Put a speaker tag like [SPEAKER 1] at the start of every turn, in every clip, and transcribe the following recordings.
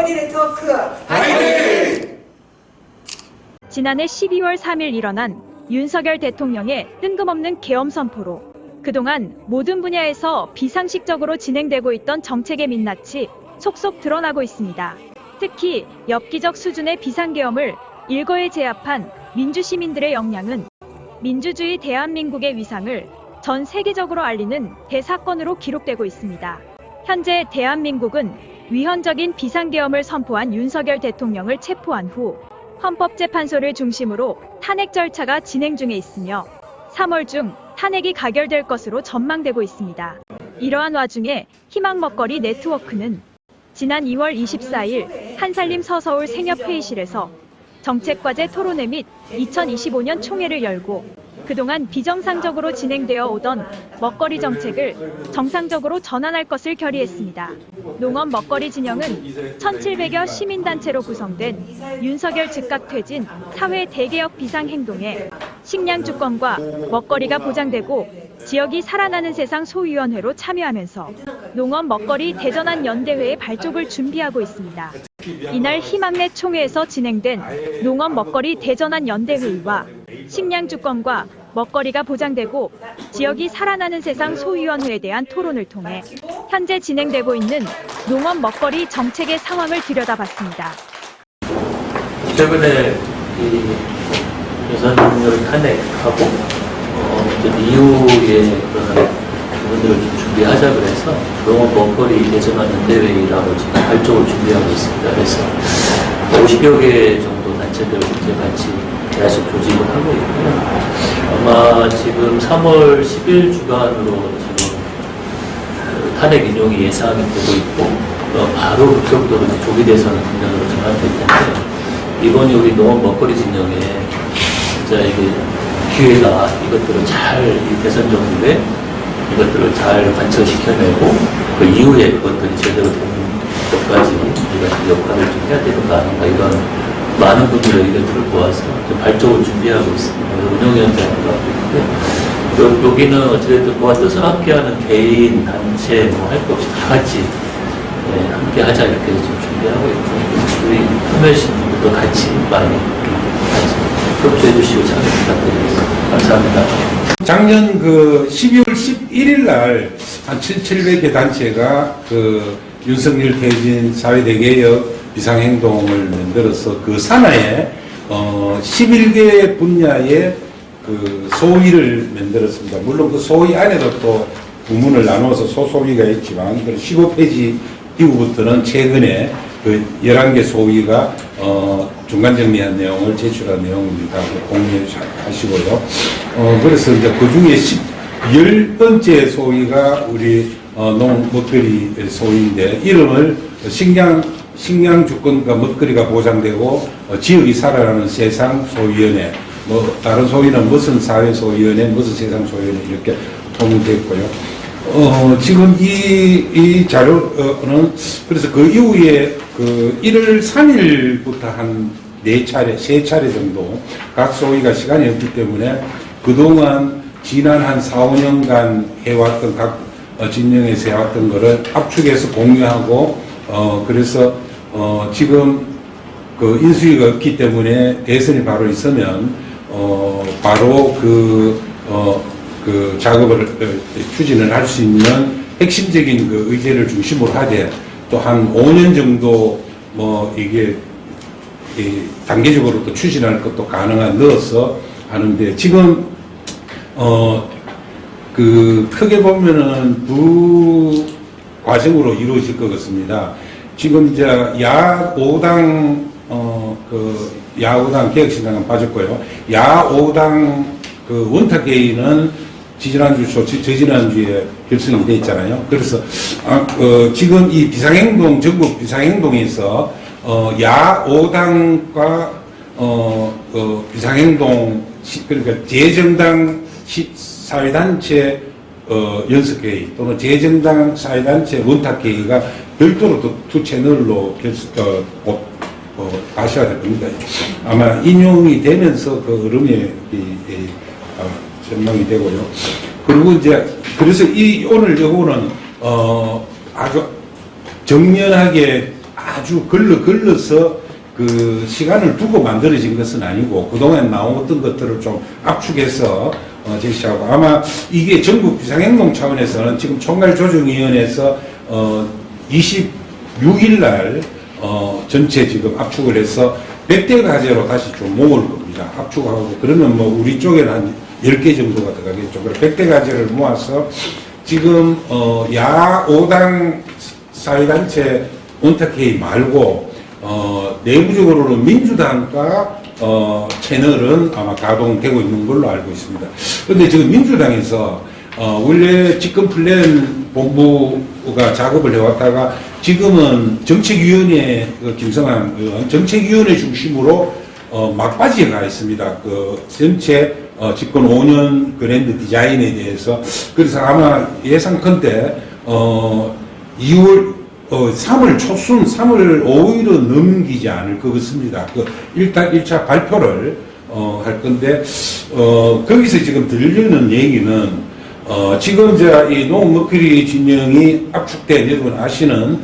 [SPEAKER 1] 먹거리 네트워크
[SPEAKER 2] 화이팅!
[SPEAKER 3] 지난해 12월 3일 일어난 윤석열 대통령의 뜬금없는 계엄 선포로 그동안 모든 분야에서 비상식적으로 진행되고 있던 정책의 민낯이 속속 드러나고 있습니다. 특히 엽기적 수준의 비상계엄을 일거에 제압한 민주시민들의 역량은 민주주의 대한민국의 위상을 전 세계적으로 알리는 대사건으로 기록되고 있습니다. 현재 대한민국은 위헌적인 비상계엄을 선포한 윤석열 대통령을 체포한 후 헌법재판소를 중심으로 탄핵 절차가 진행 중에 있으며 3월 중 탄핵이 가결될 것으로 전망되고 있습니다. 이러한 와중에 희망 먹거리 네트워크는 지난 2월 24일 한살림 서서울 생협회의실에서 정책과제 토론회 및 2025년 총회를 열고 그동안 비정상적으로 진행되어 오던 먹거리 정책을 정상적으로 전환할 것을 결의했습니다. 농업 먹거리 진영은 1700여 시민단체로 구성된 윤석열 즉각 퇴진 사회 대개혁 비상행동에 식량 주권과 먹거리가 보장되고 지역이 살아나는 세상 소위원회로 참여하면서 농업 먹거리 대전환 연대회의 발족을 준비하고 있습니다. 이날 희망내 총회에서 진행된 농업 먹거리 대전환 연대회의와 식량 주권과 먹거리가 보장되고 지역이 살아나는 세상 소위원회에 대한 토론을 통해 현재 진행되고 있는 농업 먹거리 정책의 상황을 들여다봤습니다.
[SPEAKER 4] 최근에 윤석열 탄핵하고 이후에 그런 부분들을 좀 준비하자 그래서 농업 먹거리 대전환 연대회의라고 지금 발족을 준비하고 있습니다. 그래서 50여 개 정도 단체들 이제 같이 계속 조직을 하고 있고요. 아마 지금 3월 10일 주간으로 지금 탄핵 인용이 예상이 되고 있고 바로 급속도로 조기 대선 국면으로 전환될 텐데 이번이 우리 농업 먹거리 진영에 진짜 이게 기회가 이것들을 잘 이 대선 정부에 이것들을 잘 관철시켜내고 그 이후에 그것들이 제대로 되는 것까지 우리가 역할을 좀 해야 되는 거 아닌가 이런 많은 분들의 의견들을 모아서 좀 발족을 준비하고 있습니다. 운영위원장으로 하고 있는데 여기는 어찌됐든 그와 뜻을 함께하는 개인, 단체 뭐 할 것 없이 다 같이 함께 하자 이렇게 좀 준비하고 있고 우리 소멸신분들도 같이 많이 같이 협조해 주시고 잘 부탁드리겠습니다. 감사합니다.
[SPEAKER 2] 작년 그 12월 11일 날 한 700개 단체가 그 윤석열 퇴진 사회대개혁 비상행동을 만들어서 그 산하에 11개 분야의 그 소위를 만들었습니다. 물론 그 소위 안에도 또 부문을 나누어서 소소위가 있지만 15페이지 이후부터는 최근에 그 11개 소위가 중간 정리한 내용을 제출한 내용입니다. 공유해 하시고요. 그래서 이제 그 중에 10번째 소위가 우리 농먹거리 소위인데 이름을 식량 주권과 먹거리가 보장되고 지역이 살아나는 세상 소위원회 뭐 다른 소위는 무슨 사회 소위원회 무슨 세상 소위원회 이렇게 통일됐고요. 지금 이 자료는 그래서 그 이후에 그 1월 3일부터 한 4차례, 3차례 정도 각 소위가 시간이 없기 때문에 그동안 지난 한 4, 5년간 해왔던 각 진영에서 해왔던 거를 압축해서 공유하고 그래서 지금 그 인수위가 없기 때문에 대선이 바로 있으면 바로 그 작업을 추진을 할 수 있는 핵심적인 그 의제를 중심으로 하되 또 한 5년 정도 뭐 이게 단계적으로 또 추진할 것도 가능한 넣어서 하는데 지금 그 크게 보면은 두 과정으로 이루어질 것 같습니다. 지금 이제 야5당 야5당 개혁신당은 빠졌고요. 야5당 그 원탁회의는 저지난주에 결성이 돼 있잖아요. 그래서 지금 이 비상행동 전국 비상행동에서 야5당과 비상행동 그러니까 재정당 사회단체 연석회의 또는 재정당 사회단체 원탁회의가 별도로 또 두 채널로 아셔야 될 겁니다. 아마 인용이 되면서 그 흐름이 전망이 되고요. 그리고 이제 그래서 오늘 요거는 아주 정면하게 아주 걸러서 그 시간을 두고 만들어진 것은 아니고 그동안 나왔던 것들을 좀 압축해서 제시하고 아마 이게 전국 비상행동 차원에서는 지금 총괄조정위원회에서 26일 날 전체 지금 압축을 해서 100대 과제로 다시 좀 모을 겁니다. 압축하고 그러면 뭐 우리 쪽에는 한 10개 정도가 들어가겠죠. 그래서 100대 과제를 모아서 지금 야 5당 사회단체 원탁회의 말고 내부적으로는 민주당과 채널은 아마 가동되고 있는 걸로 알고 있습니다. 그런데 지금 민주당에서 원래 집권 플랜 본부가 작업을 해왔다가 지금은 정책위원회 김성한 의원 정책위원회 중심으로 막바지에 가 있습니다. 그 전체 집권 5년 그랜드 디자인에 대해서 그래서 아마 예상컨대 2월 3월 초순 3월 5일은 넘기지 않을 것 같습니다. 그 일단 1차 발표를 할 건데 거기서 지금 들리는 얘기는 지금 이 농업먹거리 진영이 압축된 여러분 아시는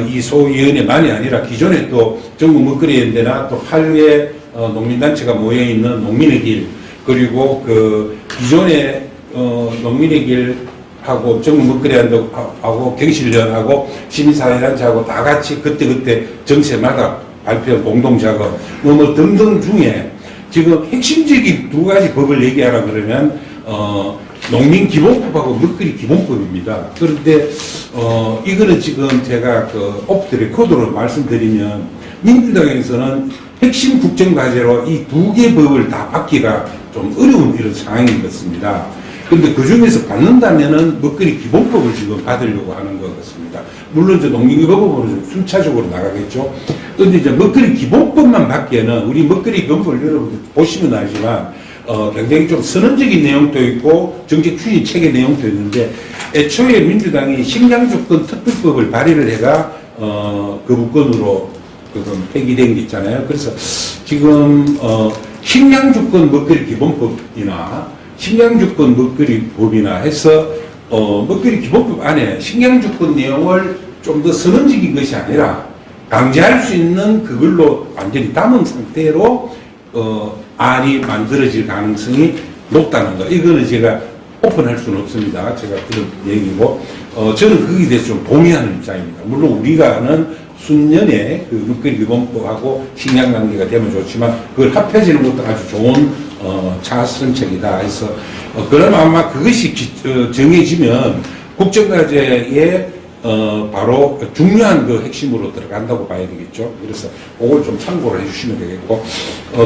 [SPEAKER 2] 이 소위원회만이 아니라 기존에 또 전국 먹거리연대나 또 8개 농민단체가 모여있는 농민의 길 그리고 그 기존에 농민의 길하고 전국 먹거리연대하고 경실련하고 시민사회단체하고 다 같이 그때그때 정세마다 발표한 공동작업 뭐 등등 중에 지금 핵심적인 두 가지 법을 얘기하라 그러면 농민기본법하고 먹거리 기본법입니다. 그런데 이거는 지금 제가 그 오프 더 레코드로 말씀드리면 민주당에서는 핵심 국정과제로 이 두 개 법을 다 받기가 좀 어려운 이런 상황인 것 같습니다. 그런데 그 중에서 받는다면은 먹거리 기본법을 지금 받으려고 하는 것 같습니다. 물론 이제 농민기본법으로 좀 순차적으로 나가겠죠. 그런데 이제 먹거리 기본법만 받기에는 우리 먹거리 기본법을 여러분들 보시면 알지만 굉장히 좀 선언적인 내용도 있고 정책 추진 체계 내용도 있는데 애초에 민주당이 식량주권 특별법을 발의를 해가 거부권으로 그건 폐기된 게 있잖아요. 그래서 지금 식량주권 먹거리 기본법이나 식량주권 먹거리 법이나 해서 먹거리 기본법 안에 식량주권 내용을 좀 더 선언적인 것이 아니라 강제할 수 있는 그걸로 완전히 담은 상태로 안이 만들어질 가능성이 높다는 거. 이거는 제가 오픈할 수는 없습니다. 제가 그런 얘기고, 저는 거기에 대해서 좀 동의하는 입장입니다. 물론 우리가는 순년에 그 먹거리 기본법하고 식량 관계가 되면 좋지만 그걸 합해지는 것도 아주 좋은 차선책이다 해서 그러면 아마 그것이 정해지면 국정과제에 바로 중요한 그 핵심으로 들어간다고 봐야 되겠죠. 그래서 그걸 좀 참고를 해주시면 되겠고,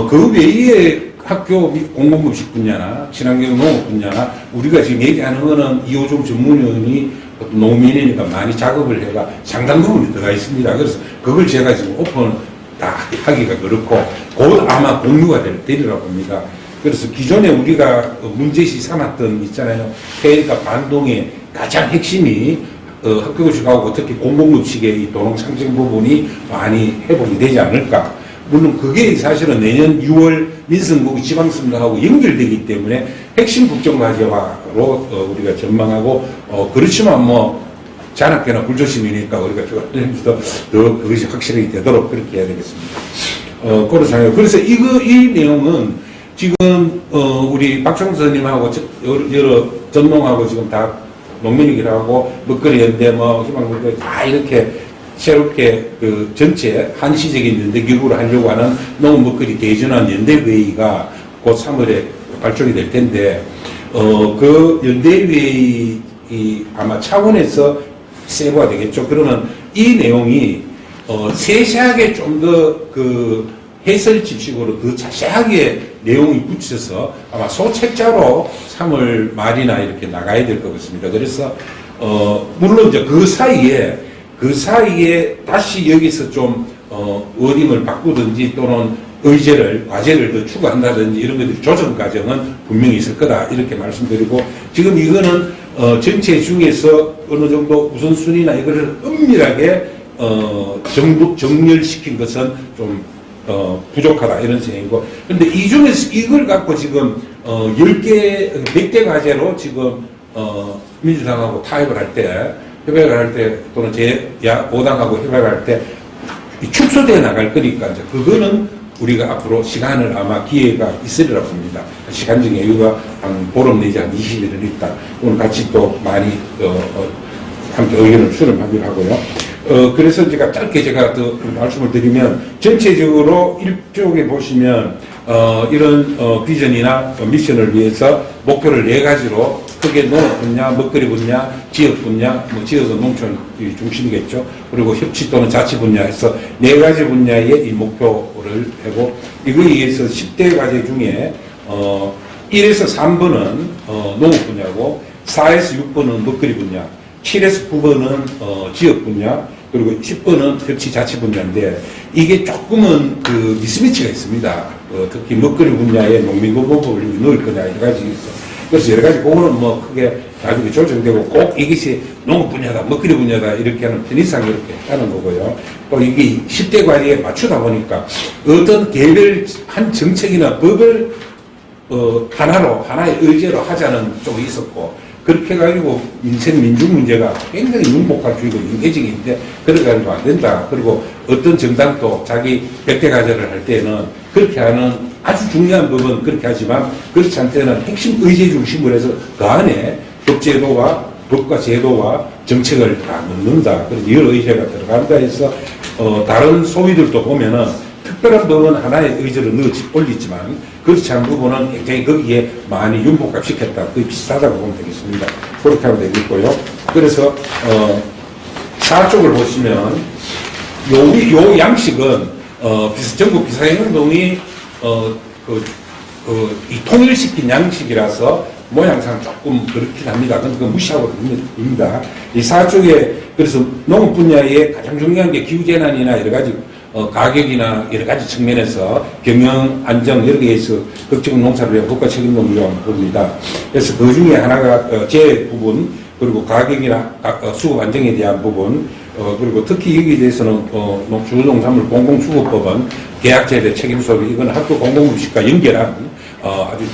[SPEAKER 2] 그 외에 학교 공공급식 분야나 친환경 농업 분야나 우리가 지금 얘기하는 거는 이호종 전문위원이 농민이니까 많이 작업을 해가 상당 부분이 들어가 있습니다. 그래서 그걸 제가 지금 오픈 다 하기가 그렇고, 곧 아마 공유가 되리라고 봅니다. 그래서 기존에 우리가 문제시 삼았던 있잖아요. 폐가 반동의 가장 핵심이 학교급식하고 특히 공공급식의 이 도농상생 부분이 많이 회복이 되지 않을까. 물론 그게 사실은 내년 6월 민선거구 지방선거하고 연결되기 때문에 핵심 국정과제화로 우리가 전망하고 그렇지만 뭐 잔악계나 불조심이니까 우리가 더 그것이 확실하게 되도록 그렇게 해야 되겠습니다. 그렇잖아요. 그래서 이 내용은 지금 우리 박정수 선생님하고 여러 전농하고 지금 다 농민이기도 하고 먹거리 연대 뭐 희망연대 다 이렇게 새롭게 그 전체 한시적인 연대 기구를 하려고 하는 농업 먹거리 대전환 연대회의가 곧 3월에 발족이 될 텐데 그 연대회의 아마 차원에서 세부가 되겠죠. 그러면 이 내용이 세세하게 좀 더 그 해설 지식으로 더 자세하게 내용이 붙여서 아마 소책자로 3월 말이나 이렇게 나가야 될 것 같습니다. 그래서 물론 이제 그 사이에 다시 여기서 좀 어림을 바꾸든지 또는 과제를 더 추가한다든지 이런 것들이 조정 과정은 분명히 있을 거다 이렇게 말씀드리고, 지금 이거는 전체 중에서 어느 정도 우선순위나 이거를 엄밀하게 정렬시킨 것은 좀 부족하다 이런 생각이고, 근데 이 중에서 이걸 갖고 지금 100대 과제로 지금 민주당하고 타협을 할 때, 협약을 할 때 또는 제5당하고 협약을 할 때 축소되어 나갈 거니까 이제 그거는 우리가 앞으로 시간을 아마 기회가 있으리라 봅니다. 시간적 여유가 한 보름 내지 한 20일은 있다. 오늘 같이 또 많이 함께 의견을 수렴하기로 하고요. 그래서 제가 짧게 제가 또 말씀을 드리면 전체적으로 일쪽에 보시면 이런 비전이나 미션을 위해서 목표를 4가지로 크게 농업 분야, 먹거리 분야, 지역 분야, 뭐 지역은 농촌이 중심이겠죠. 그리고 협치 또는 자치 분야에서 4가지 분야의 이 목표를 하고 이거에 의해서 10대 과제 중에 1에서 3번은 농업 분야고 4에서 6번은 먹거리 분야, 7에서 9번은 지역 분야, 그리고 10번은 협치 자치 분야인데 이게 조금은 그 미스매치가 있습니다. 특히 먹거리 분야에 농민보호법을 넣을 거냐 여러 가지 있어. 그래서 여러 가지 그거는 뭐 크게 나중에 조정되고 꼭 이것이 농업 분야다, 먹거리 분야다 이렇게 하는 편의상 이렇게 하는 거고요. 또 이게 10대 과제에 맞추다 보니까 어떤 개별 한 정책이나 법을 하나의 의제로 하자는 쪽이 있었고 그렇게 해가지고 민중 문제가 굉장히 융복화주의고 인계적인데 그래가지고 안 된다. 그리고 어떤 정당도 자기 100대 과제를 할 때는 그렇게 하는 아주 중요한 부분은 그렇게 하지만 그렇지 않을 때는 핵심 의제 중심으로 해서 그 안에 법과 제도와 정책을 다 넣는다. 그래서 여러 의제가 들어간다 해서 다른 소위들도 보면은 특별한 부분은 하나의 의제로 올리지만 그렇지 않은 부분은 굉장히 거기에 많이 융복합시켰다. 거의 비슷하다고 보면 되겠습니다. 그렇게 하면 되겠고요. 그래서 4쪽을 보시면 요 양식은 전국 비상행동이 이 통일시킨 양식이라서 모양상 조금 그렇긴 합니다. 근데 그건 무시하고 됩니다. 이 4쪽에 그래서 농업 분야에 가장 중요한 게 기후재난이나 여러 가지 가격이나 여러 가지 측면에서 경영 안정 여러 개에서 걱정 농사를 위한 국가 책임도 무료한 부분이다. 그래서 그 중에 하나가 재 부분 그리고 가격이나 수급 안정에 대한 부분 그리고 특히 여기에 대해서는 주농산물 공공수급법은 계약제대 책임소비 이건 학교 공공급식과 연결한 아주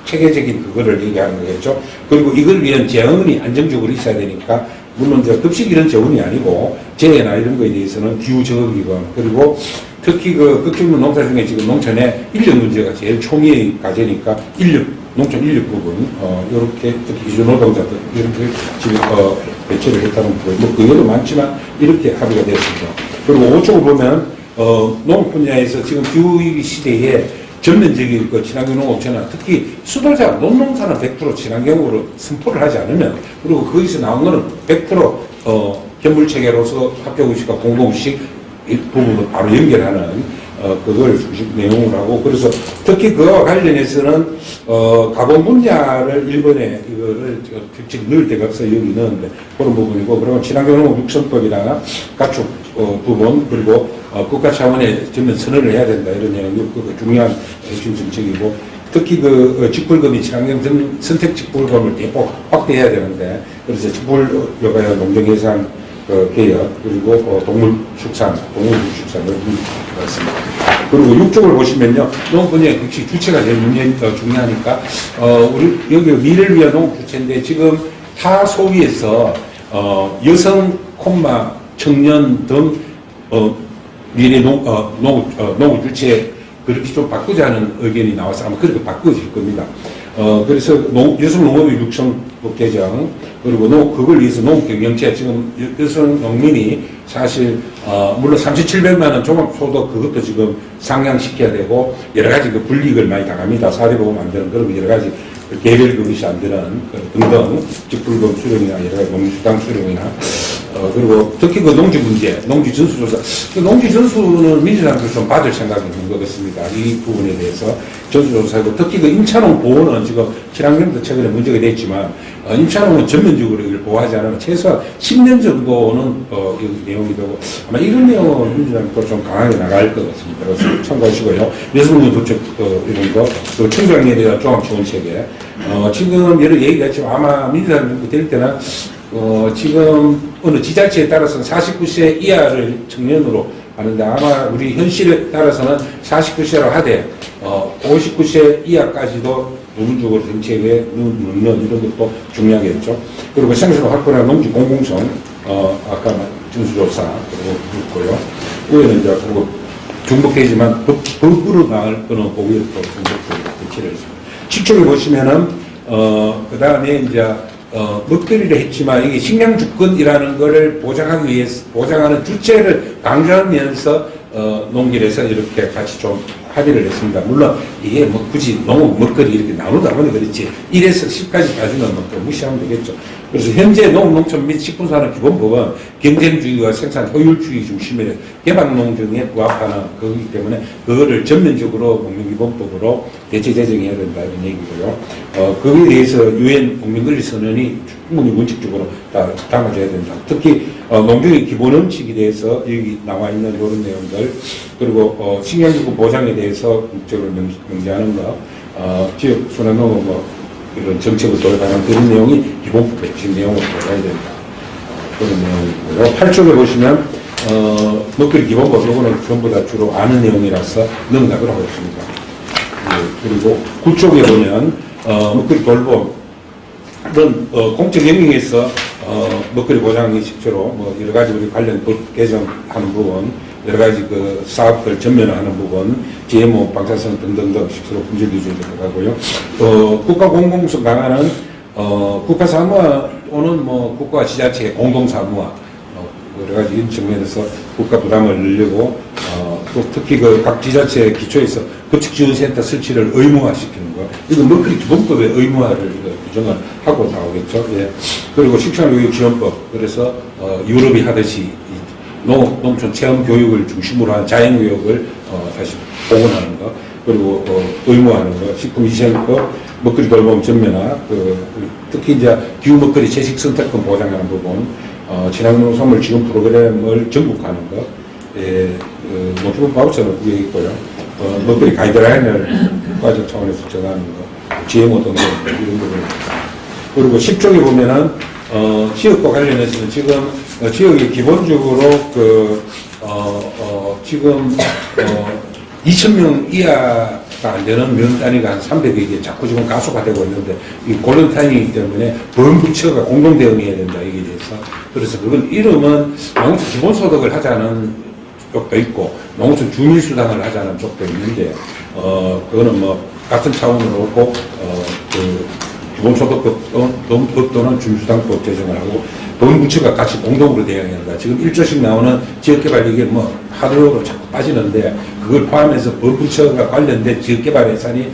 [SPEAKER 2] 체계적인 그거를 얘기하는 거겠죠. 그리고 이걸 위한 재원이 안정적으로 있어야 되니까 물론 이제 급식 이런 재원이 아니고 재해나 이런 거에 대해서는 기후저기관 그리고 특히 그 극중문 농사 중에 지금 농촌에 인력 문제가 제일 총의 과제니까 농촌 인력 부분 이렇게 특히 기존 노동자들 이렇게 지금 배치를 했다는 거고 뭐 그것도 많지만 이렇게 합의가 됐습니다. 그리고 5쪽을 보면 농업 분야에서 지금 기후위기 시대에 전면적인 그 친환경 농업체나 특히 수도자 논농사는 100% 친환경으로 선포를 하지 않으면 그리고 거기서 나온 거는 100% 현물체계로서 학교급식과 공동급식 부분을 바로 연결하는 그걸 중심 내용을 하고 그래서 특히 그와 관련해서는 가공 분야를 일본에 이거를 특히 넣을 데가 없어요. 여기 넣었는데 그런 부분이고 그러면 친환경 농업 육성법이나 가축 부분 그리고 국가 차원의 전면 선언을 해야 된다 이런 내용이 그 중요한 핵심 정책이고 특히 그 직불금이 친환경 선택 직불금을 대폭 확대해야 되는데 그래서 직불여가야 농정예산 개혁 그리고 동물축산 이런 있습니다. 그리고 6쪽을 보시면요 농업 분야의 역시 주체가 제일 중요하니까 우리 여기 미래를 위한 농업 주체인데 지금 타 소위에서 여성 청년 등 미래 농업 주체 그렇게 좀 바꾸자는 의견이 나와서 아마 그렇게 바꿔질 겁니다. 그래서 여성 농업의 육성법 개정 그리고 그걸 위해서 농업경영체 지금 여성 농민이 사실 물론 3,700만 원 종합소득 그것도 지금 상향시켜야 되고 여러 가지 그 불이익을 많이 당합니다. 사대보험 안 되는 그런 여러 가지 개별 그릇이 안 되는 등등 직불금 수령이나 여러 가지 농수당 수령이나 그리고 특히 그 농지 문제, 농지 전수조사. 그 농지 전수는 민주당도 좀 받을 생각이 있는 것 같습니다. 이 부분에 대해서 전수조사하고 특히 그 임차농 보호는 지금 친환경도 최근에 문제가 됐지만 임차농은 전면적으로 이걸 보호하지 않으면 최소한 10년 정도는 이 내용이 되고 아마 이런 내용은 민주당도 좀 강하게 나갈 것 같습니다. 그래서 참고하시고요. 여성분 도착 이런 거, 또 청소년에 대한 종합지원체계. 지금 여러 얘기가 있지만 아마 민주당이 될 때는 지금 어느 지자체에 따라서는 49세 이하를 청년으로 하는데 아마 우리 현실에 따라서는 49세로 하되 59세 이하까지도 부분적으로 정책에 넣는 이런 것도 중요하겠죠. 그리고 생산 확보나 농지 공공성 아까 전수조사 그리고 있고요. 위에는 이제 그거 중복되지만 법으로 나갈 거는 그 위에 또 중복되고 배치를 했습니다. 7쪽에 보시면은 그 다음에 이제 먹거리를 했지만 이게 식량 주권이라는 거를 보장하기 위해서 보장하는 주체를 강조하면서 농길에서 이렇게 같이 좀 합의를 했습니다. 물론 이게 뭐 굳이 농업 먹거리 이렇게 나누다 보니 그렇지 1에서 10까지 따지면 또 무시하면 되겠죠. 그래서 현재 농업, 농촌 및 식품산업 기본법은 경쟁주의와 생산 효율주의 중심의 개방농정에 부합하는 거기 때문에 그거를 전면적으로 국민기본법으로 대체 제정해야 된다 이런 얘기고요. 거기에 대해서 유엔 국민권리선언이 충분히 원칙적으로 다 담아줘야 된다. 특히 농경의 기본 원칙에 대해서 여기 나와 있는 이런 내용들 그리고 식량주권 보장에 대해서 국적으로 명시하는 거 지역 순환농업 이런 정책을 도입하는 그런 내용이 기본법의 핵심 내용으로 들어가야 된다. 그런 내용이고요. 8쪽에 보시면 먹거리 기본법 요거는 전부 다 주로 아는 내용이라서 능락을 하고 있습니다. 그리고 9쪽에 보면 먹거리 돌봄 이런 공적 영역에서 먹거리 보장이 실제로 뭐 여러 가지 우리 관련 법 개정하는 부분, 여러 가지 그 사업들 전면화하는 부분, GMO, 방사성 등등등 실제로 품질 유지에 들어가고요. 국가 공공성 강화는 국가 사무화 또는 뭐 국가 지자체의 공동 사무화 여러 가지 이런 측면에서 국가 부담을 늘리고 또 특히 그 각 지자체 기초에서 급식지원센터 설치를 의무화시키는 거. 이거 먹거리 기본법의 의무화를 규정을 하고 나오겠죠. 예. 그리고 식량교육지원법. 그래서 유럽이 하듯이 농촌 체험 교육을 중심으로 한 자연교육을 다시 복원하는 거. 그리고 의무화하는 거. 식품위생법, 먹거리 돌봄 전면화. 특히 이제 기후 먹거리 채식 선택권 보장하는 부분. 친환경농산물 지원 프로그램을 전국하는 거. 예, 농촌 바우처는 위에 있고요. 먹거리 가이드라인을 국가적 차원에서 정하는 거, GMO 등등 이런 부분. 그리고 10쪽에 보면은 지역과 관련해서는 지금 지역이 기본적으로 지금 2,000명 이하가 안 되는 면 단위가 한 300개 자꾸 지금 가속화되고 있는데 이 골든 타이밍이기 때문에 보험부처가 공동 대응해야 된다 이게 대해서. 그래서 그건 이름은 농촌 기본소득을 하자는 쪽도 있고 농촌 주민수당을 하자는 쪽도 있는데 그거는 뭐 같은 차원으로 꼭 기본소득법 또는 주민수당법 제정을 하고 보험부처가 같이 공동으로 대응해야 한다. 지금 1조씩 나오는 지역개발 이게 뭐 하루로 자꾸 빠지는데 그걸 포함해서 보험부처가 관련된 지역개발 예산이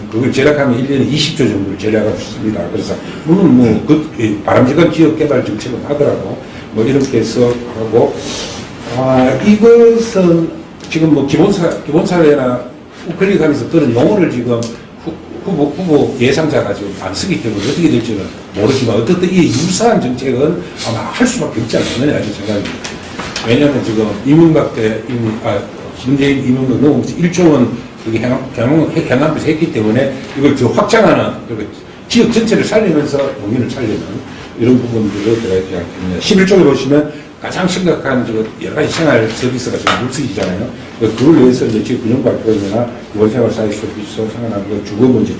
[SPEAKER 2] 그걸 절약하면 1년에 20조 정도를 절약할 수 있습니다. 그래서 물론 바람직한 지역개발 정책은 하더라도 뭐 이렇게 해서 하고 이것은 지금 뭐 기본사회나 우클릭하면서 그런 용어를 지금 후보 예상자가 지금 안 쓰기 때문에 어떻게 될지는 모르지만 어쨌든 이 유사한 정책은 아마 할 수밖에 없지 않느냐 이런 생각입니다. 왜냐하면 지금 이명박 때 문재인 이명박 농업부 1조 원 여기 행안부에서 했기 때문에 이걸 더 확장하는 지역 전체를 살리면서 농민을 살리는 이런 부분들을 들어가지 않겠느냐. 11쪽에 보시면 가장 심각한 여러 가지 생활 서비스가 지금 물쓰기잖아요. 그걸 위해서 이제 지역 균형 발표이나 기본생활 사회적 서비스 생각하는 그 주거 문제,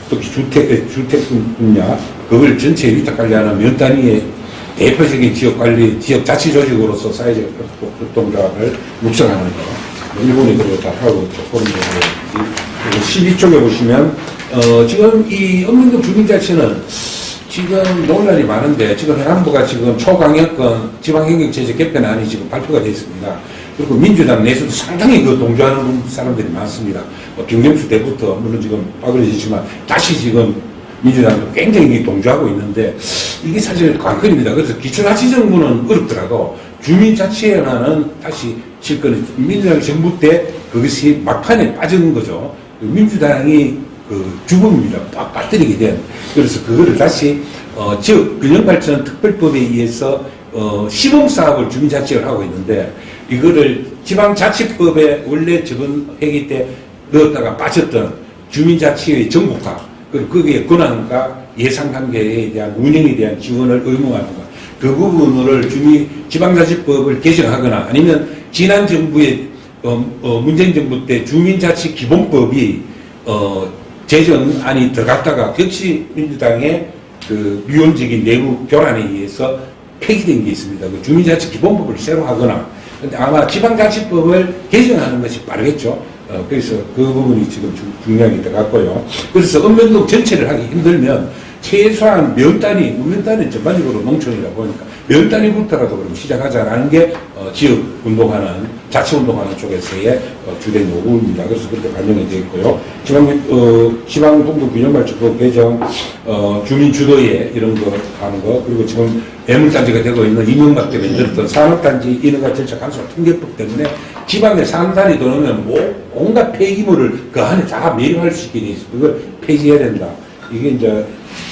[SPEAKER 2] 특히 주택 분야, 그걸 전체에 위탁 관리하는 면 단위의 대표적인 지역 관리, 지역 자치 조직으로서 사회적 협동조합을 육성하는 거. 일본이 그걸 다 하고 있죠. 그런 그리고 12쪽에 보시면, 지금 이 읍면동 주민자치는 지금 논란이 많은데 지금 행안부가 지금 초강력권 지방행정체제 개편안이 지금 발표가 되어 있습니다. 그리고 민주당 내에서도 상당히 동조하는 사람들이 많습니다. 김경수 때부터 물론 지금 빠그러지지만 다시 지금 민주당도 굉장히 동조하고 있는데 이게 사실 관건입니다. 그래서 기초자치정부는 어렵더라도 주민자치연화는 다시 실거는 민주당 정부 때 그것이 막판에 빠진 거죠. 민주당이 주범입니다. 빠뜨리게 된. 그래서 그거를 다시, 지역 균형발전 특별법에 의해서, 시범사업을 주민자치를 하고 있는데, 이거를 지방자치법에 원래 저번 회기 때 넣었다가 빠졌던 주민자치의 전국화, 그리고 거기에 권한과 예산관계에 대한 운영에 대한 지원을 의무화하는 것. 그 부분을 지방자치법을 개정하거나 아니면 지난 정부의, 문재인 정부 때 주민자치 기본법이, 제정안이 들어갔다가 역시 민주당의 미온적인 내부 교란에 의해서 폐기된 게 있습니다. 주민자치 기본법을 새로 하거나 근데 아마 지방자치법을 개정하는 것이 빠르겠죠. 그래서 그 부분이 지금 중요하게 들어갔고요. 그래서 읍면동 전체를 하기 힘들면 최소한 면 단위 전반적으로 농촌이라 보니까 면 단위부터라도 그럼 시작하자라는 게 지역 운동하는 자치운동하는 쪽에서의 주된 요구입니다. 그래서 그렇게 반영이 되어 있고요. 지방동부균형발전법 개정, 주민 주도에 이런 거 하는 거, 그리고 지금 매물단지가 되고 있는 이명박 때문에 만들었던 산업단지 인허가 절차 간소화 통계법 때문에 지방에 산단이 들어오면 온갖 폐기물을 그 안에 다 매립할 수 있게 돼 있어. 그걸 폐지해야 된다. 이게 이제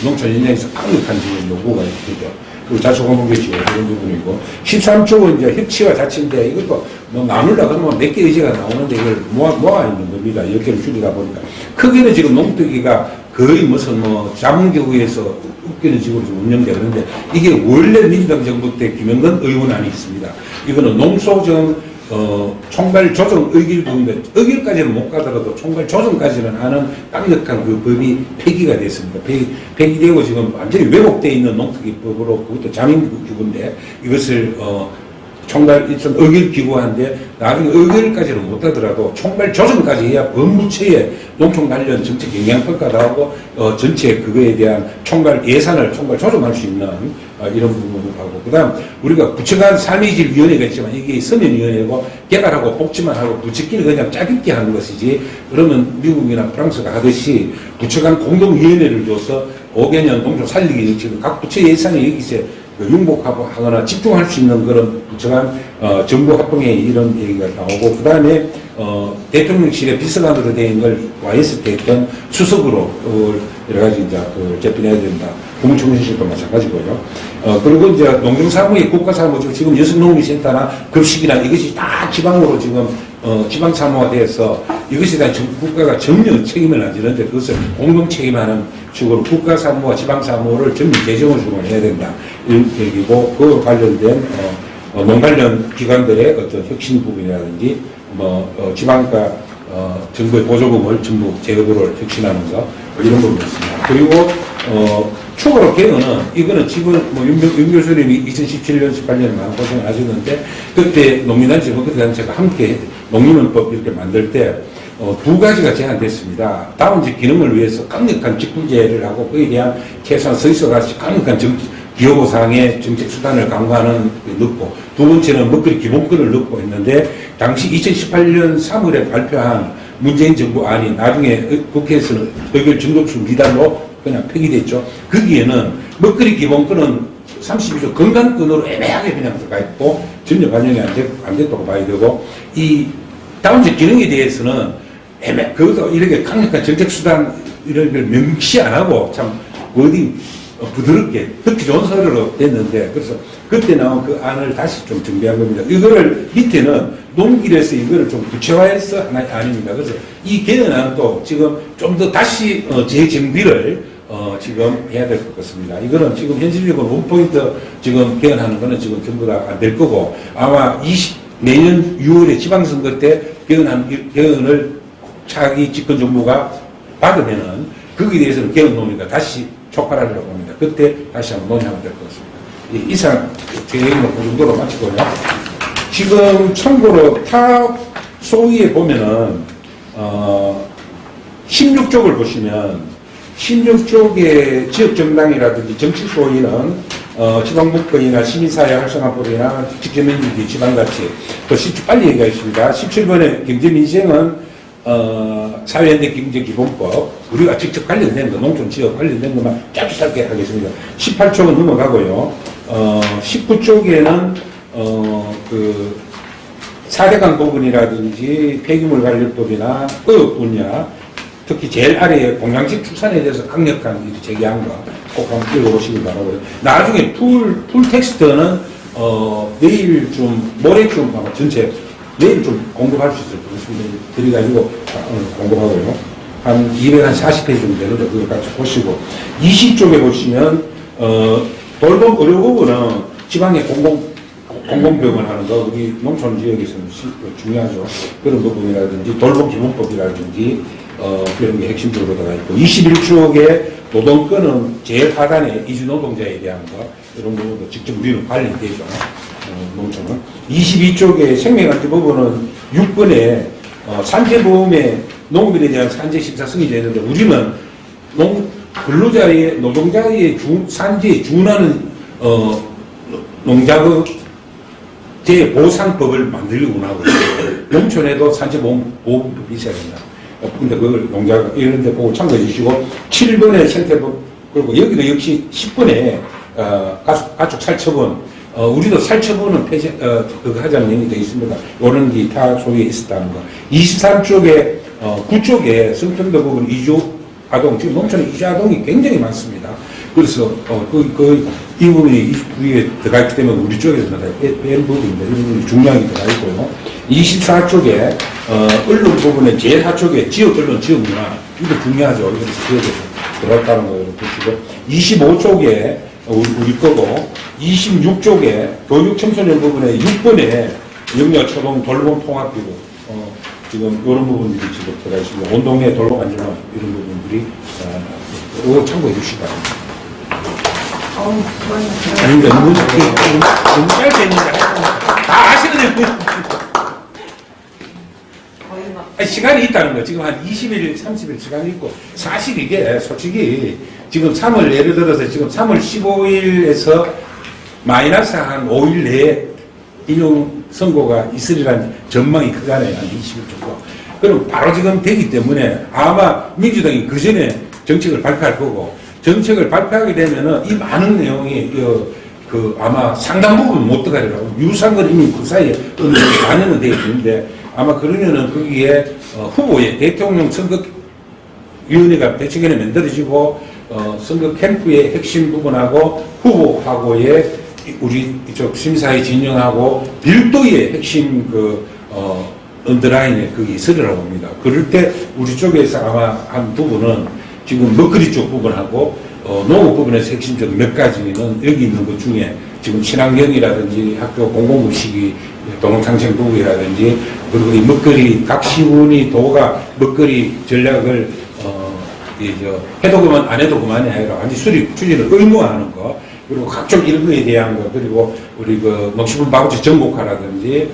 [SPEAKER 2] 농촌 현장에서 강력한 지금 요구가 있죠. 그리고 자초공동개시 이런 부분이고 13쪽은 이제 협치와 자치인데 이것도 뭐 나누려고 하면 몇 개 의제가 나오는데 이걸 모아 있는 겁니다. 10개를 줄이다 보니까 크게는 지금 농특위가 거의 무슨 자문기구에서 웃기는 식으로 좀 운영되는데 이게 원래 민주당 정부 때 김영건 의원안이 있습니다. 이거는 농소정 총괄 조정 의결부인데 의결까지는 못 가더라도 총괄 조정까지는 하는 강력한 그 법이 폐기가 됐습니다. 폐기되고 지금 완전히 왜곡되어 있는 농특위법으로 그것도 자민기구인데 이것을 총괄 일선 의결기구한데 나중에 의결까지는 못 하더라도 총괄 조정까지 해야 법무처에 농촌 관련 정책 영향평가도 하고 전체 그거에 대한 총괄 예산을 총괄 조정할 수 있는 이런 부분을 하고 그다음 우리가 부처간 삶의질위원회가 있지만 이게 서면위원회고 개발하고 복지만 하고 부처끼리 그냥 짜깁기 하는 것이지 그러면 미국이나 프랑스가 하듯이 부처간 공동위원회를 둬서 5개년 농촌 살리기 지금 각 부처 예산이 여기서 융복하거나 집중할 수 있는 그런 부처간 정부 합동회 이런 얘기가 나오고 그 다음에 대통령실에 비서관으로 된 걸 YS 때 했던 수석으로 여러 가지 이제 개편해야 된다. 국무총리실도 마찬가지고요. 그리고 이제 농경사무의 국가사무 지금 여성농림센터나 급식이나 이것이 다 지방으로 지금 지방사무가 돼서 이것에 대한 국가가 전면 책임을 안 지는데 그것을 공동 책임하는 식으로 국가사무와 지방사무를 전면 재정을 주고 해야 된다. 이런 얘기고 그 관련된 농 관련 기관들의 어떤 혁신 부분이라든지 지방과 정부의 보조금을 전부 제도를 혁신하는 거 이런 부분이 있습니다. 그리고 추가로 개헌은 이거는 지금 윤 교수님이 2017년 18년에 많은 고생을 하셨는데 그때 농민단체 헌법단체가 함께 농민헌법 이렇게 만들 때 두 가지가 제한됐습니다. 다운지 기능을 위해서 강력한 직분제를 하고 그에 대한 최소한 서있어가지고 강력한 기여보상의 정책 수단을 강화하는 넣고 두 번째는 먹거리 기본권을 넣고 했는데 당시 2018년 3월에 발표한 문재인 정부 안이 나중에 국회에서는 의결 증거출 미달로 그냥 폐기됐죠. 거기에는 먹거리 기본권은 32조 건강권으로 애매하게 그냥 들어가 있고 전혀 반영이 안 됐다고 봐야 되고 이 다운지 기능에 대해서는 그것도 이렇게 강력한 정책 수단 이런 걸 명시 안 하고 참 어디 부드럽게 듣기 좋은 소리로 됐는데 그래서 그때 나온 그 안을 다시 좀 정비한 겁니다. 이거를 밑에는 농길에서 이거를 좀 구체화해서 아닙니다. 그래서 이 개헌안도 지금 좀 더 다시 재정비를 지금 해야 될 것 같습니다. 이거는 지금 현실적으로 원포인트 지금 개헌하는 거는 지금 전부 다 안 될 거고 아마 내년 6월에 지방선거 때 개헌을 차기 집권정부가 받으면은 거기에 대해서는 개헌 논의가 다시 촉발하려고 합니다. 그때 다시 한번 논의하면 될 것 같습니다. 이상 제 얘기는 그 정도로 마치고요. 지금 참고로 타 소위에 보면은 16쪽을 보시면 16쪽의 지역정당이라든지 정치소위는 지방분권이나 시민사회 활성화법이나 직접민주주의 지방가치 또 빨리 얘기하겠습니다. 17번의 경제민생은 사회연대 경제기본법 우리가 직접 관련된 거 농촌지역 관련된 것만 짧게 하겠습니다. 18쪽은 넘어가고요. 19쪽에는 그 4대강 부분이라든지 폐기물 관련법이나 의혹 분야 특히 제일 아래에 공양식 출산에 대해서 강력한 제기한 거 꼭 한번 읽어보시기 바라고요. 나중에 풀 텍스트는 모레쯤 아마 전체 내일 좀 공급할 수 있을 것 같습니다. 드려가지고 오늘 공급하고요. 한 240페이지 정도 되는데 그걸 같이 보시고 20쪽에 보시면 돌봄 의료 부분은 지방의 공공병원 하는 거 우리 농촌 지역에서는 중요하죠. 그런 부분이라든지 돌봄 기본법이라든지 그런 게 핵심적으로 들어가 있고 21쪽에 노동권은 제일 하단에 이주노동자에 대한 거 이런 부분도 직접 우리는 관련되죠. 농촌은 22쪽에 생명안전법원은 6번에 산재보험에 농민에 대한 산재 심사성이 되는데 우리는 근로자의 노동자의 산재에 준하는 농자재보상법을 만들려고 하고 있어요. 농촌에도 산재보험법이 있어야 된다. 근데 그걸 농자가 이런 데 보고 참고해 주시고 7번에 생태법 그리고 여기도 역시 10번에 가축 살처분 우리도 살처분은 그거 하자는 내용이 되어 있습니다. 이런 게 다 소위에 있었다는 거. 23쪽에 9쪽에 성평등법은 이주 아동 지금 농촌에 이주 아동이 굉장히 많습니다. 그래서 이 부분이 위에 들어가 있기 때문에 우리 쪽에서는 뺀 부분입니다. 이 부분이 중요하게 들어가 있고요. 24쪽에 언론 부분에 제일 하쪽에 지역 언론 지역 문화 이거 중요하죠. 이거 지역에서 들어갔다는 거 보시고 25쪽에 우리 거고 26쪽에 교육 청소년 부분에 6번에 영역 초동 돌봄 통합기구 지금 이런 부분들이 지금 들어가 있습니다. 운동회 돌봄 안전화 이런 부분들이 이거 참고해 주시기 바랍니다. 아닙니다. 너무 짧게 했는데 다 아시는 시간이 있다는 거. 지금 한 20일, 30일 시간이 있고 사실 이게 솔직히 지금 3월 예를 들어서 지금 3월 15일에서 마이너스 한 5일 내에 인용 선고가 있으리라는 전망이 크잖아요. 한 20일 정도. 그럼 바로 지금 되기 때문에 아마 민주당이 그 전에 정책을 발표할 거고 정책을 발표하게 되면은 이 많은 내용이 아마 상당 부분 못 들어가리라고 유사한 건 이미 그 사이에 반영은 되어 있는데 아마 그러면은 거기에 후보의 대통령 선거위원회가 대책위원회 만들어지고 선거 캠프의 핵심 부분하고 후보하고의 우리 이쪽 심사에 진영하고 별도의 핵심 언더라인에 거기 있으리라고 봅니다. 그럴 때 우리 쪽에서 아마 한 부분은 지금 먹거리 쪽 부분하고 농업 부분에서 핵심적인 몇 가지는 여기 있는 것 중에 지금 친환경이라든지 학교 공공급식이 동창생부구이라든지 그리고 이 먹거리 각 시군이 도가 먹거리 전략을 해도 그만 안 해도 그만이 아니라 완전 수립 추진을 의무화하는 거 그리고 각종 이런 거에 대한 거 그리고 우리 농식품 바우처 전국화라든지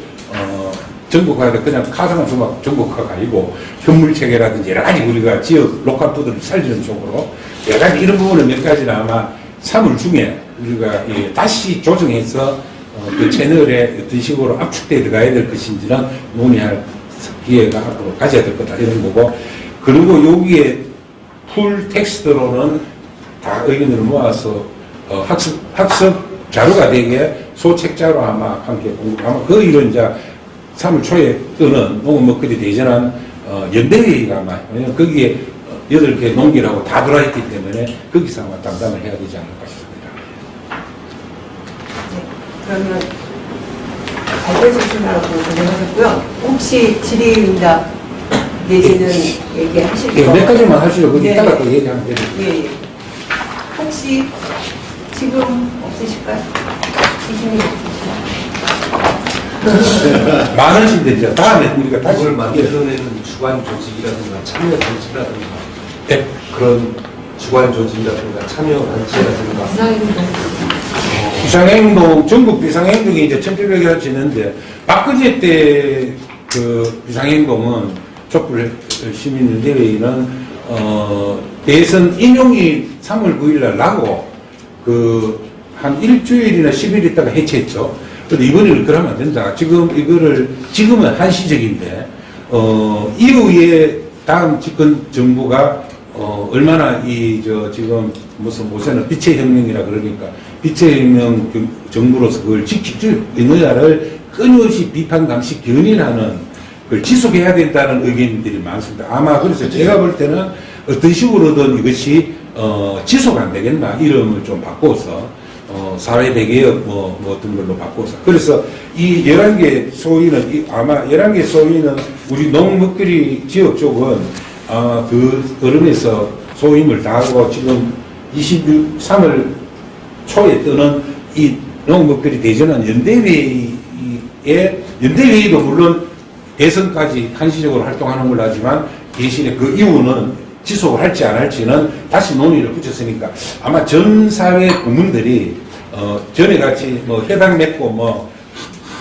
[SPEAKER 2] 전국화가 그냥 카드만 주면 전국화가 아니고 현물 체계라든지 여러 가지 우리가 지역 로컬 푸드를 살리는 쪽으로 여러 가지 이런 부분을 몇 가지는 아마 3월 중에 우리가 다시 조정해서 그 채널에 어떤 식으로 압축되어 들어가야 될 것인지는 논의할 기회가 앞으로 가져야 될 거다 이런 거고 그리고 여기에 풀 텍스트로는 다 의견을 모아서 학습 자료가 되게 소책자로 아마 함께 공부 아마 그 일은 이제 3월 초에 뜨는 농업 먹거리 대전한 연대회의가 아마 왜냐면 거기에 8개 농기라고 다 들어있기 때문에 거기서 아마 담당을 해야 되지 않을까 싶습니다.
[SPEAKER 1] 네, 그러면 발표 주시느라고 고생하셨고요. 혹시 질의응답 내지는 얘기하실 거?
[SPEAKER 2] 몇 가지만 하시죠.
[SPEAKER 1] 네.
[SPEAKER 2] 이따가 또 얘기하면 되죠.
[SPEAKER 1] 예. 혹시 지금 없으실까요? 지금이 없으실까요?
[SPEAKER 2] 많으신데 이제 다음에 우리가 다시
[SPEAKER 5] 그걸 만들어내는 주관 조직이라든가 참여 단체라든가
[SPEAKER 2] 네.
[SPEAKER 5] 그런 주관 조직이라든가 참여 단체라든가
[SPEAKER 2] 비상행동 전국 비상행동이 이제 1,800여 지는데 박근혜 때 그 비상행동은 촛불 시민연대회의는 대선 인용이 3월 9일날 나고 한 일주일이나 10일 있다가 해체했죠. 근데 이번에는 그러면 안 된다. 지금은 한시적인데, 이후에 다음 집권 정부가, 얼마나 지금 무슨 빛의 혁명이라 그러니까, 빛의 혁명 정부로서 그걸 지킬 있느냐를 끊임없이 비판, 감시, 견인하는 걸 지속해야 된다는 의견들이 많습니다. 아마 그래서 제가 볼 때는 어떤 식으로든 이것이, 지속 안 되겠나, 이름을 좀 바꿔서, 사회 대개혁 어떤 걸로 바꿔서. 그래서 이 11개 소위는, 아마 11개 소위는 우리 농먹거리 지역 쪽은, 그 얼음에서 소임을 다하고 지금 3월 초에 뜨는 이 농먹거리 대전한 연대회의도 물론 대선까지 한시적으로 활동하는 걸로 하지만 대신에 그 이후는 지속을 할지 안 할지는 다시 논의를 붙였으니까 아마 전 사회 국민들이 전에 같이 해당 맺고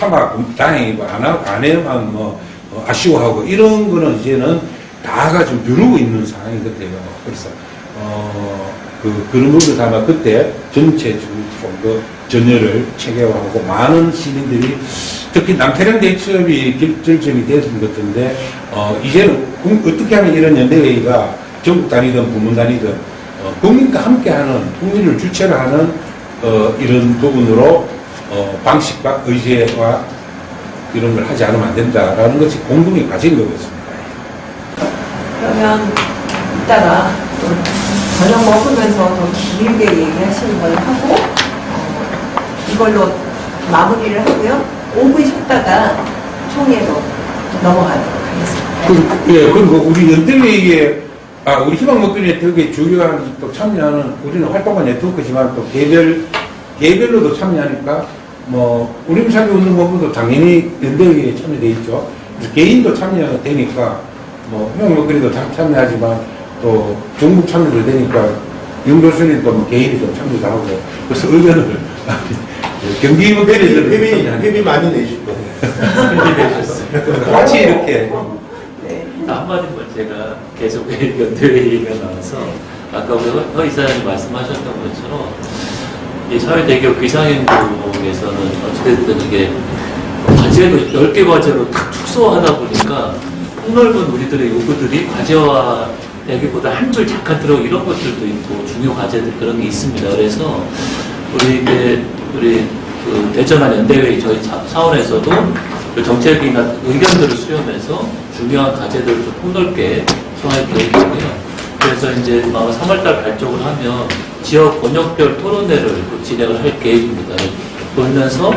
[SPEAKER 2] 하마 다행이고 안 해만 뭐 아쉬워하고 이런 거는 이제는 다가 좀 벼르고 있는 상황이 같아요. 그래서 그런 것을 아마 그때 전체 좀 더 전열을 체계화하고 많은 시민들이 특히 남태령 대첩이 결정이 됐을 것 같은데 이제는 어떻게 하면 이런 연대회의가 전국 단위든 부문 단위든 국민과 함께하는 국민을 주체로 하는 이런 부분으로 방식과 의제와 이런 걸 하지 않으면 안 된다라는 것이 공동의 과제인 것 같습니다.
[SPEAKER 1] 그러면 이따가 또 저녁 먹으면서 더 길게 얘기하시는 걸 하고 이걸로 마무리를 하고요. 5분 쉬었다가 총회로 넘어가도록 하겠습니다.
[SPEAKER 2] 그리고 우리 연대회의에 우리 희망먹기 네트워크에 주요한 또 참여하는 우리는 활동가 네트워크지만 또 개별로도 참여하니까 뭐 우리 사회 운동 본부도 당연히 연대회의에 참여돼 있죠. 그래서 개인도 참여되니까 뭐 희망먹기도 참여하지만 또 전국 참여도 되니까 윤 교수님도 뭐 개인이 좀 참여도 하고 그래서 의견을 경기의원들이
[SPEAKER 6] 회비 많이 내실 거예요.
[SPEAKER 2] 같이 이렇게
[SPEAKER 1] 네.
[SPEAKER 4] 한마디만 제가 계속 연대회의가 나와서 아까 우리 허 이사장님 말씀하셨던 것처럼 이 사회대기업 비상행동에서는 어찌됐든 이게 과제도 10개 과제로 딱 축소하다 보니까 폭넓은 우리들의 요구들이 과제화되기보다 한 줄 잠깐 들어 이런 것들도 있고 중요 과제들 그런 게 있습니다. 그래서 우리 그 대전한 연대회의 저희 차원에서도 그 정책이나 의견들을 수렴해서 중요한 과제들을 좀 폭넓게 소화할 계획이고요. 그래서 이제 아마 3월달 발족을 하면 지역 권역별 토론회를 또 진행을 할 계획입니다. 그러면서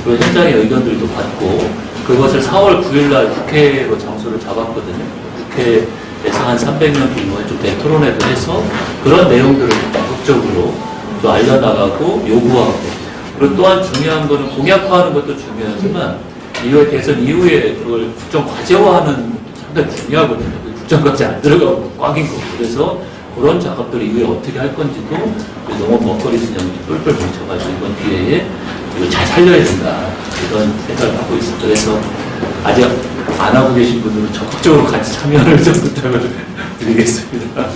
[SPEAKER 4] 그 현장의 의견들도 받고 그것을 4월 9일날 국회로 장소를 잡았거든요. 국회에서 한 300명 규모의 좀 대토론회도 해서 그런 내용들을 적극적으로 또 알려나가고 요구하고 그리고 또한 중요한 거는 공약화하는 것도 중요하지만 이후에 대선 이후에 그걸 국정 과제화하는 상당히 중요하거든요. 국정까지 안 들어가고 꽉인 거고 그래서 그런 작업들을 이후에 어떻게 할 건지도 너무 먹거리 진영이 똘똘 뭉쳐가지고 이번 기회에 이걸 잘 살려야 된다 이런 생각을 하고 있습니다. 그래서 아직 안 하고 계신 분들은 적극적으로 같이 참여를 좀 부탁을 드리겠습니다.